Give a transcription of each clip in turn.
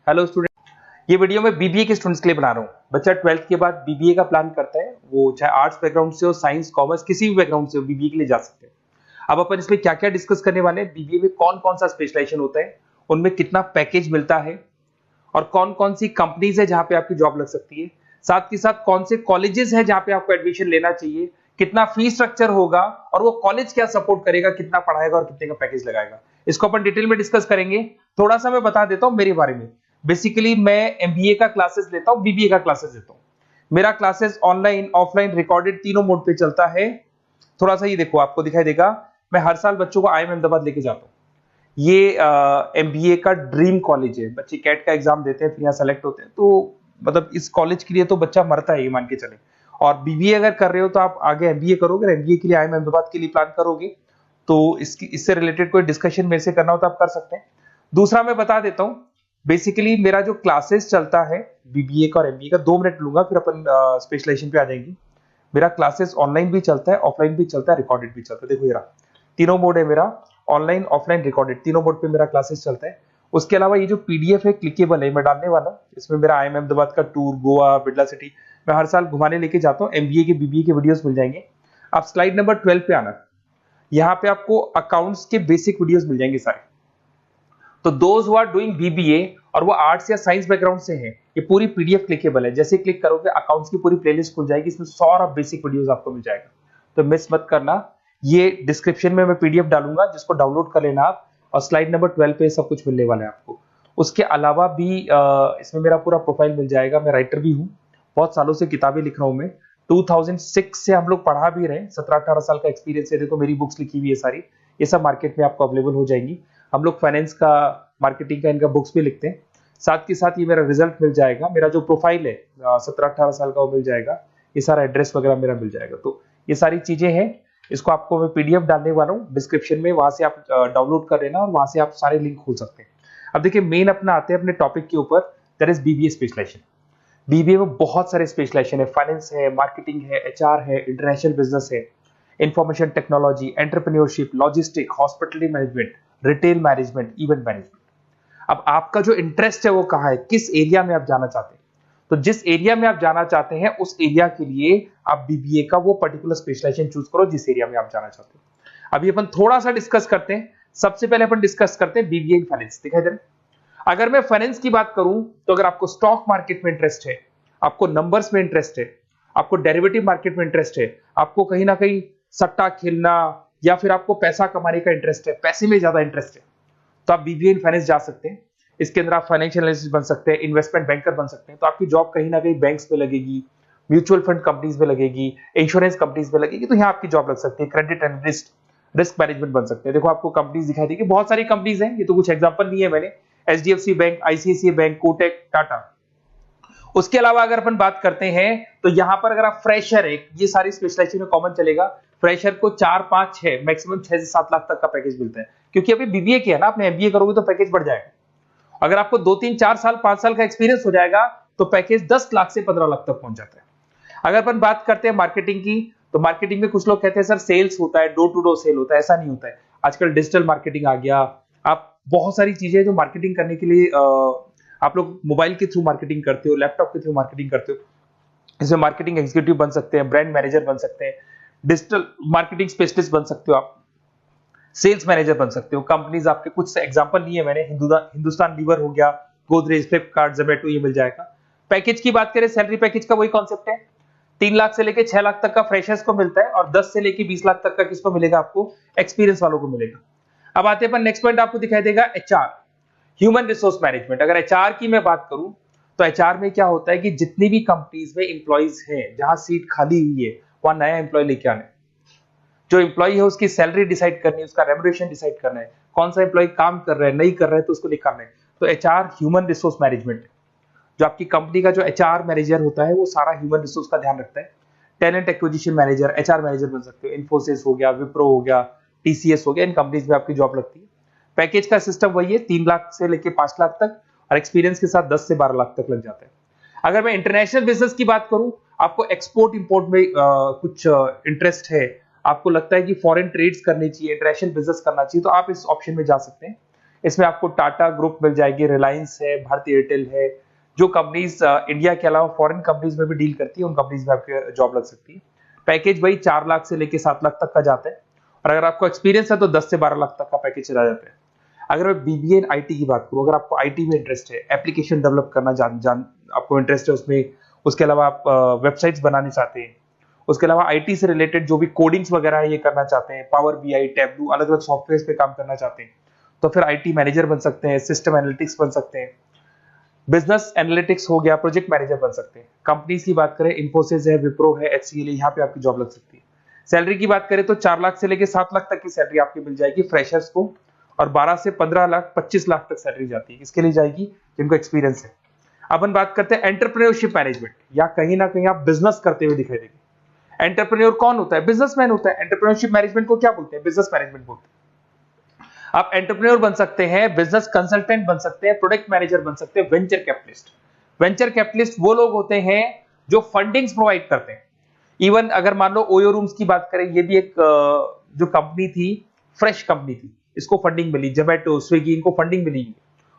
Hello student, ये video मैं BBA के स्टूडेंट्स के लिए बना रहा हूँ। बच्चा 12th के बाद बीबीए का प्लान करता है, वो चाहे आर्ट्स बैकग्राउंड से हो, साइंस, कॉमर्स, किसी भी बैकग्राउंड से हो, बीबीए के लिए जा सकते हैं। अब अपन इसमें क्या क्या डिस्कस करने वाले हैं, बीबीए में कौन कौन सा स्पेशलाइजेशन होता है, उनमें कितना पैकेज मिलता है और कौन कौन सी कंपनीज है जहां पे आपकी जॉब लग सकती है, साथ के साथ कौन से कॉलेजेस है जहां पे आपको एडमिशन लेना चाहिए, कितना फी स्ट्रक्चर होगा और वो कॉलेज क्या सपोर्ट करेगा, कितना पढ़ाएगा और कितने का पैकेज लगाएगा, इसको अपन डिटेल में डिस्कस करेंगे। थोड़ा सा मैं बता देता हूं मेरे बारे में। बेसिकली मैं एमबीए का क्लासेस लेता हूं, बीबीए का क्लासेस लेता हूं। मेरा क्लासेस ऑनलाइन, ऑफलाइन, रिकॉर्डेड तीनों मोड पे चलता है। थोड़ा सा ये देखो, आपको दिखाई देगा, मैं हर साल बच्चों को आईएम अहमदाबाद लेके जाता हूँ। ये एमबीए का ड्रीम कॉलेज है। बच्चे कैट का एग्जाम देते हैं, फिर यहाँ सेलेक्ट होते हैं, तो मतलब इस कॉलेज के लिए तो बच्चा मरता है, ये मान के चले। और बीबीए अगर कर रहे हो तो आप आगे एमबीए करोगे, एमबीए के लिए आईएम अहमदाबाद के लिए प्लान करोगे, तो इससे रिलेटेड कोई डिस्कशन मेरे से करना हो तो आप कर सकते हैं। दूसरा मैं बता देता हूँ, बेसिकली मेरा जो क्लासेस चलता है बीबीए का और एमबीए का, 2 मिनट लूंगा फिर अपन स्पेशलाइजेशन पे आ जाएंगे। मेरा क्लासेस ऑनलाइन भी चलता है, ऑफलाइन भी चलता है, रिकॉर्डेड भी चलता है। देखो ये रहा, तीनों मोड है मेरा, ऑनलाइन, ऑफलाइन, रिकॉर्डेड, तीनों मोड पे मेरा क्लासेस चलता है। उसके अलावा ये जो पीडीएफ है क्लिकेबल है, मैं डालने वाला हूँ। इसमें मेरा आईएम अहमदाबाद का टूर, गोवा, बिरला सिटी, मैं हर साल घुमाने लेके जाता हूँ। एमबीए के, बीबीए के वीडियोस मिल जाएंगे। आप स्लाइड नंबर 12 पे आना, यहाँ पे आपको अकाउंट्स के बेसिक वीडियोस मिल जाएंगे सारे। तो those who are doing BBA और वो आर्ट्स या साइंस बैकग्राउंड से हैं, ये पूरी पीडीएफ क्लिकेबल है। जैसे क्लिक करोगे अकाउंट्स की पूरी प्लेलिस्ट खुल जाएगी, इसमें सारा बेसिक वीडियोस आपको मिल जाएगा, तो मिस मत करना। ये डिस्क्रिप्शन में मैं पीडीएफ डालूंगा, जिसको डाउनलोड कर लेना आप, और स्लाइड नंबर 12 पे सब कुछ मिलने वाला है आपको। उसके अलावा भी इसमें मेरा पूरा प्रोफाइल मिल जाएगा। मैं राइटर भी हूँ, बहुत सालों से किताबें लिख रहा हूँ मैं। 2006 से हम लोग पढ़ा भी रहे, 17-18 साल का एक्सपीरियंस है। देखो मेरी बुक्स लिखी हुई है सारी, ये सब मार्केट में आपको अवेलेबल हो जाएंगी। हम लोग फाइनेंस का, मार्केटिंग का, इनका बुक्स भी लिखते हैं। साथ के साथ ये मेरा रिजल्ट मिल जाएगा, मेरा जो प्रोफाइल है 17-18 साल का वो मिल जाएगा, ये सारा एड्रेस वगैरह मेरा मिल जाएगा। तो ये सारी चीजें हैं, इसको आपको मैं पीडीएफ डालने वाला हूँ डिस्क्रिप्शन में, वहां से आप डाउनलोड कर लेना और वहां से आप सारे लिंक खोल सकते हैं। अब देखिए मेन अपना आते हैं अपने टॉपिक के ऊपर, that is BBA specialization. BBA में बहुत सारे स्पेशलाइजेशन है, फाइनेंस है, मार्केटिंग है, एचआर है, इंटरनेशनल बिजनेस है, information technology, entrepreneurship, logistic, hospitality management, retail management, event management. अब आपका जो इंटरेस्ट है वो कहाँ है, किस एरिया में आप जाना चाहते हैं, तो जिस एरिया में आप जाना चाहते हैं उस एरिया के लिए आप बीबीए का वो पर्टिकुलर स्पेशलाइजेशन चूज करो जिस एरिया में आप जाना चाहते हो। अभी अपन थोड़ा सा डिस्कस करते हैं। सबसे पहले अपन डिस्कस करते हैं बीबीए इन फाइनेंस। दिखाई दे रहा है? अगर मैं फाइनेंस की बात करूं तो अगर आपको स्टॉक मार्केट में इंटरेस्ट है, आपको नंबर्स में इंटरेस्ट है, आपको डेरिवेटिव मार्केट में इंटरेस्ट है, आपको कहीं ना कहीं सट्टा खेलना या फिर आपको पैसा कमाने का इंटरेस्ट है, पैसे में ज्यादा इंटरेस्ट है, तो आप बीबीए इन फाइनेंस जा सकते हैं। इसके अंदर आप फाइनेंशियल एनालिस्ट बन सकते हैं, इन्वेस्टमेंट बैंकर बन सकते हैं। तो आपकी जॉब कहीं ना कहीं बैंक्स में लगेगी, म्यूचुअल फंड कंपनीज में लगेगी, इंश्योरेंस कंपनीज में लगेगी, तो यहाँ आपकी जॉब लग सकती है। क्रेडिट एनालिस्ट, रिस्क मैनेजमेंट बन सकते हैं। देखो आपको कंपनीज दिखाई देगी, बहुत सारी कंपनीज हैं, ये तो कुछ एग्जांपल नहीं है मैंने, HDFC bank, ICICI bank, Kotak, Tata. उसके अलावा अगर अपन बात करते हैं तो यहां पर अगर आप फ्रेशर है, ये सारी स्पेशलाइजेशन में कॉमन चलेगा, फ्रेशर को 4, 5, 6, मैक्सिमम 6 से 7 लाख तक का पैकेज मिलता है। क्योंकि अभी बीबीए किया ना, आपने एमबीए करोगे तो पैकेज बढ़ जाएगा। अगर आपको 2, 3, 4 साल, 5 साल का एक्सपीरियंस हो जाएगा तो पैकेज 10 लाख से 15 लाख तक पहुंच जाता है। अगर अपन बात करते हैं मार्केटिंग की, तो मार्केटिंग में कुछ लोग कहते हैं सर सेल्स होता है, डोर टू डोर सेल होता है, ऐसा नहीं होता है। आजकल डिजिटल मार्केटिंग आ गया, आप बहुत सारी चीजें जो मार्केटिंग करने के लिए आप लोग मोबाइल के थ्रू मार्केटिंग करते हो, लैपटॉप के थ्रू मार्केटिंग करते हो। इसमें मार्केटिंग एग्जीक्यूटिव बन सकते हैं, ब्रांड मैनेजर बन सकते हैं, डिजिटल मार्केटिंग स्पेशलिस्ट बन सकते हो, आप सेल्स मैनेजर बन सकते हो। कंपनीज आपके कुछ एग्जांपल लिए मैंने, हिंदुस्तान लीवर हो गया, गोदरेज, फ्लिपकार्ट, जोमेटो, ये मिल जाएगा। पैकेज की बात करें, सैलरी पैकेज का वही कॉन्सेप्ट है, 3 लाख से लेके 6 लाख तक का फ्रेशर्स को मिलता है, और 10 से लेके 20 लाख तक का किसको मिलेगा, आपको एक्सपीरियंस वालों को मिलेगा। अब आते हैं नेक्स्ट पॉइंट, आपको दिखाई देगा एचआर, ह्यूमन रिसोर्स मैनेजमेंट। अगर एचआर की मैं बात करूं तो एचआर में क्या होता है कि जितनी भी कंपनीज में इंप्लॉइज हैं, जहां सीट खाली हुई है वहां नया इंप्लॉय लेके आना है। जो इंप्लॉय है उसकी सैलरी डिसाइड करनी है, उसका रेम्युनरेशन डिसाइड करना है, कौन सा इंप्लॉय काम कर रहा है, नहीं कर रहा है तो उसको निकालना है। तो एचआर ह्यूमन रिसोर्स मैनेजमेंट है। जो आपकी कंपनी का जो एचआर मैनेजर होता है वो सारा ह्यूमन रिसोर्स का ध्यान रखता है। Talent acquisition manager, HR manager बन सकते हो। इन्फोसिस हो गया, विप्रो हो गया, टीसीएस हो गया, इन कंपनीज में आपकी जॉब लगती है। पैकेज का सिस्टम वही है, 3 लाख से लेके 5 लाख तक, और एक्सपीरियंस के साथ 10 से 12 लाख तक लग जाता है। अगर मैं इंटरनेशनल बिजनेस की बात करूं, आपको एक्सपोर्ट इंपोर्ट में कुछ इंटरेस्ट है, आपको लगता है कि फॉरेन ट्रेड्स करनी चाहिए, इंटरनेशनल बिजनेस करना चाहिए, तो आप इस ऑप्शन में जा सकते हैं। इसमें आपको टाटा ग्रुप मिल जाएगी, रिलायंस है, भारती एयरटेल है, जो कंपनीज इंडिया के अलावा फॉरेन कंपनीज में भी डील करती है, उन कंपनीज में आपकी जॉब लग सकती है। पैकेज वही 4 लाख से लेके 7 लाख तक का जाता है, और अगर आपको एक्सपीरियंस है तो 10 से 12 लाख तक का पैकेज चला जाता है। अगर मैं बीबीए एंड आईटी की बात करूं, अगर आपको आईटी में इंटरेस्ट है, एप्लीकेशन डेवलप करना आपको इंटरेस्ट है उसमें, उसके अलावा आप वेबसाइट्स बनाने चाहते हैं, उसके अलावा आईटी से रिलेटेड जो भी कोडिंग्स वगैरह है ये करना चाहते हैं, पावर बीआई, टैबलू, अलग अलग सॉफ्टवेयर पे काम करना चाहते हैं, तो फिर आईटी मैनेजर बन सकते हैं, सिस्टम एनालिटिक्स बन सकते हैं, बिजनेस एनालिटिक्स हो गया, प्रोजेक्ट मैनेजर बन सकते हैं। कंपनीज की बात करें, इन्फोसिस है, विप्रो है, एचसीएल है, यहाँ पे आपकी जॉब लग सकती है। सैलरी की बात करें तो 4 लाख से लेके 7 लाख तक की सैलरी आपकी मिल जाएगी फ्रेशर्स को, और 12 से 15 लाख 25 लाख तक सैलरी जाती है। किसके लिए जाएगी? जिनको एक्सपीरियंस है। अपन बात करते हैं एंटरप्रेन्योरशिप मैनेजमेंट, या कहीं ना कहीं आप बिजनेस करते हुए दिखाई देंगे। एंटरप्रेन्योर कौन होता है? बिजनेसमैन होता है। एंटरप्रेन्योरशिप मैनेजमेंट को क्या बोलते हैं? बिजनेस मैनेजमेंट बोलते हैं। आप एंटरप्रेन्योर बन सकते हैं, बिजनेस कंसल्टेंट बन सकते हैं, प्रोडक्ट मैनेजर बन सकते हैं, वेंचर कैपिटलिस्ट। वेंचर कैपिटलिस्ट वो लोग होते हैं जो फंडिंग्स प्रोवाइड करते हैं। इवन अगर मान लो ओयो रूम्स की बात करें, ये भी एक जो कंपनी थी, फ्रेश कंपनी थी, इसको फंडिंग मिली, जोमेटो, स्विगी, इनको फंडिंग मिली,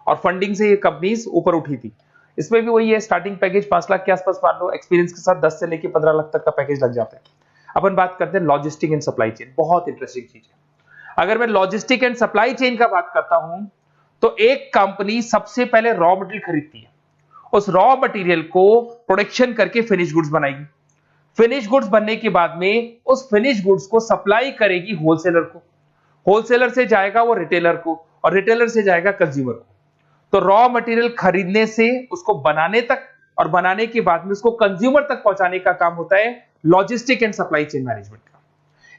और फंडिंग से ये कंपनीज ऊपर उठी थी। इसमें भी वही है, स्टार्टिंग पैकेज 5 लाख के आसपास मान लो, एक्सपीरियंस के साथ 10 से लेके 15 लाख तक का पैकेज लग जाता है। अपन बात करते हैं लॉजिस्टिक एंड सप्लाई चेन, बहुत इंटरेस्टिंग चीज है। अगर मैं लॉजिस्टिक एंड सप्लाई चेन का बात करता हूं, तो एक कंपनी सबसे पहले रॉ मटेरियल खरीदती है, उस रॉ मटेरियल को प्रोडक्शन करके फिनिश गुड्स बनाएगी। फिनिश गुड्स बनने के बाद में उस फिनिश गुड्स को सप्लाई करेगी होलसेलर को, होलसेलर से जाएगा वो रिटेलर को, और रिटेलर से जाएगा कंज्यूमर को। तो रॉ मटेरियल खरीदने से उसको बनाने तक, और बनाने के बाद में उसको कंज्यूमर तक पहुंचाने का काम होता है logistic and supply chain management का।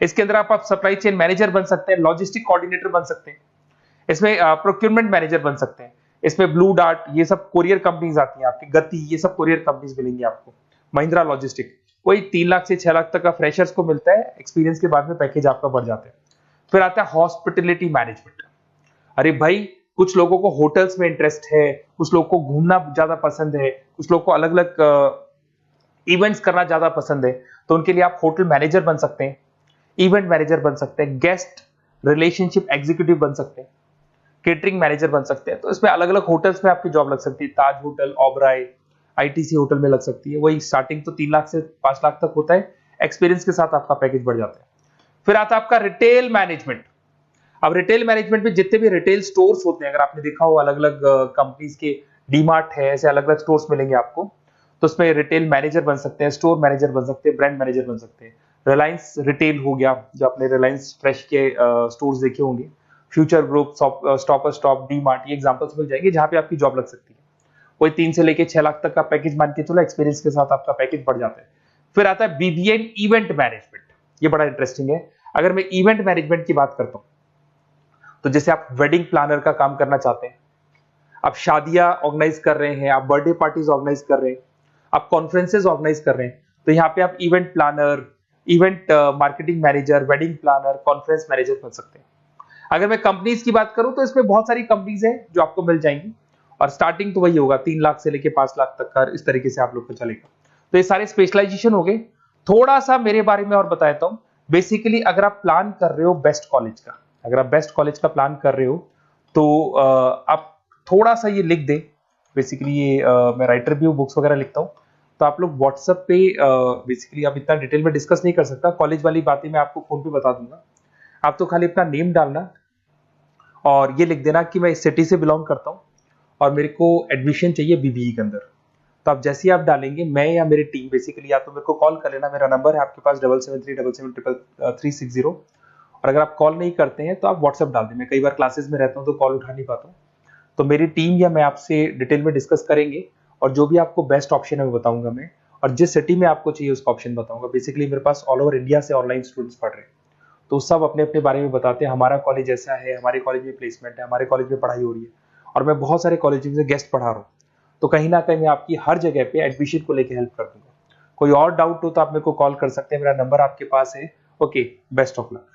इसके अंदर आप सप्लाई चेन मैनेजर बन सकते हैं, लॉजिस्टिक कोऑर्डिनेटर बन सकते हैं, इसमें प्रोक्योरमेंट मैनेजर बन सकते हैं, इसमें ब्लू डार्ट, ये सब कोरियर कंपनीज आती हैं आपकी, गति, ये सब कोरियर कंपनीज मिलेंगी आपको, महिंद्रा लॉजिस्टिक। कोई 3 लाख से 6 लाख तक का फ्रेशर्स को मिलता है, एक्सपीरियंस के बाद में पैकेज आपका बढ़ जाता है। फिर आता है हॉस्पिटलिटी मैनेजमेंट। अरे भाई, कुछ लोगों को होटल्स में इंटरेस्ट है, कुछ लोगों को घूमना ज्यादा पसंद है, कुछ लोगों को अलग अलग इवेंट्स करना ज्यादा पसंद है, तो उनके लिए आप होटल मैनेजर बन सकते हैं, इवेंट मैनेजर बन सकते हैं, गेस्ट रिलेशनशिप एग्जीक्यूटिव बन सकते हैं, केटरिंग मैनेजर बन सकते हैं। तो इसमें अलग अलग होटल्स में आपकी जॉब लग सकती है, ताज होटल, ओबराय, आईटीसी होटल में लग सकती है। वही स्टार्टिंग तो 3 लाख से 5 लाख तक होता है, एक्सपीरियंस के साथ आपका पैकेज बढ़ जाता है। फिर आता है आपका रिटेल मैनेजमेंट। अब रिटेल मैनेजमेंट में जितने भी रिटेल स्टोर्स होते हैं, अगर आपने देखा हो अलग अलग कंपनीज के, डीमार्ट है, ऐसे अलग अलग स्टोर्स मिलेंगे आपको, तो उसमें रिटेल मैनेजर बन सकते हैं, स्टोर मैनेजर बन सकते हैं, ब्रांड मैनेजर बन सकते हैं। रिलायंस रिटेल हो गया, जो आपने रिलायंस फ्रेश के स्टोर्स देखे होंगे, future group, stopper stop, DMart, ये एग्जांपल्स मिल जाएंगे जहां पे आपकी जॉब लग सकती है। कोई 3 से लेके 6 लाख तक का पैकेज मान के चलो, एक्सपीरियंस के साथ आपका पैकेज बढ़ जाता है। फिर आता है बीबीए इवेंट मैनेजमेंट, ये बड़ा इंटरेस्टिंग है। अगर मैं इवेंट मैनेजमेंट की बात करता हूं, तो जैसे आप वेडिंग प्लानर का काम करना चाहते हैं, आप शादियां ऑर्गेनाइज कर रहे हैं, आप बर्थडे पार्टीज ऑर्गेनाइज कर रहे हैं, आप कॉन्फ्रेंसेज ऑर्गेनाइज कर रहे हैं, तो यहाँ पे आप event planner, event marketing manager, wedding planner, conference manager बन सकते हैं। अगर मैं कंपनीज की बात करूं, तो इसमें बहुत सारी कंपनीज हैं जो आपको मिल जाएंगी, और स्टार्टिंग तो वही होगा 3 लाख से लेके 5 लाख तक का, इस तरीके से आप लोग को चलेगा। तो ये सारे स्पेशलाइजेशन हो गए। थोड़ा सा मेरे बारे में और बताता हूं। बेसिकली अगर आप प्लान कर रहे हो बेस्ट कॉलेज का, अगर आप बेस्ट कॉलेज का प्लान कर रहे हो, तो आप थोड़ा सा ये लिख दें। बेसिकली ये मैं राइटर भी हूँ, बुक्स वगैरह लिखता हूँ, तो आप लोग व्हाट्सएप पे, बेसिकली आप इतना डिटेल में डिस्कस नहीं कर सकता, कॉलेज वाली बातें मैं आपको फोन पे बता दूंगा। आप तो खाली अपना नेम डालना और ये लिख देना कि मैं इस सिटी से बिलोंग करता हूँ और मेरे को एडमिशन चाहिए बीबीई के अंदर। तो आप जैसे ही आप डालेंगे, मैं या मेरी टीम, बेसिकली या तो मेरे को कॉल कर लेना, मेरा नंबर है आपके पास 7737773360। और अगर आप कॉल नहीं करते हैं तो आप व्हाट्सएप डाल दें। मैं कई बार क्लासेस में रहता हूँ तो कॉल उठा नहीं पाता हूँ, तो मेरी टीम या मैं आपसे डिटेल में डिस्कस करेंगे, और जो भी आपको बेस्ट ऑप्शन है वो बताऊंगा मैं, और जिस सिटी में आपको चाहिए उसका ऑप्शन बताऊंगा। बेसिकली मेरे पास ऑल ओवर इंडिया से ऑनलाइन स्टूडेंट्स पढ़ रहे हैं, तो सब अपने अपने बारे में बताते हैं, हमारा कॉलेज ऐसा है, हमारे कॉलेज में प्लेसमेंट है, हमारे कॉलेज में पढ़ाई हो रही है, और मैं बहुत सारे कॉलेज में गेस्ट पढ़ा रहा हूँ। तो कहीं ना कहीं मैं आपकी हर जगह पे एडमिशन को लेकर हेल्प कर दूंगा। कोई और डाउट हो तो आप मेरे को कॉल कर सकते हैं, मेरा नंबर आपके पास है। Okay, best of luck.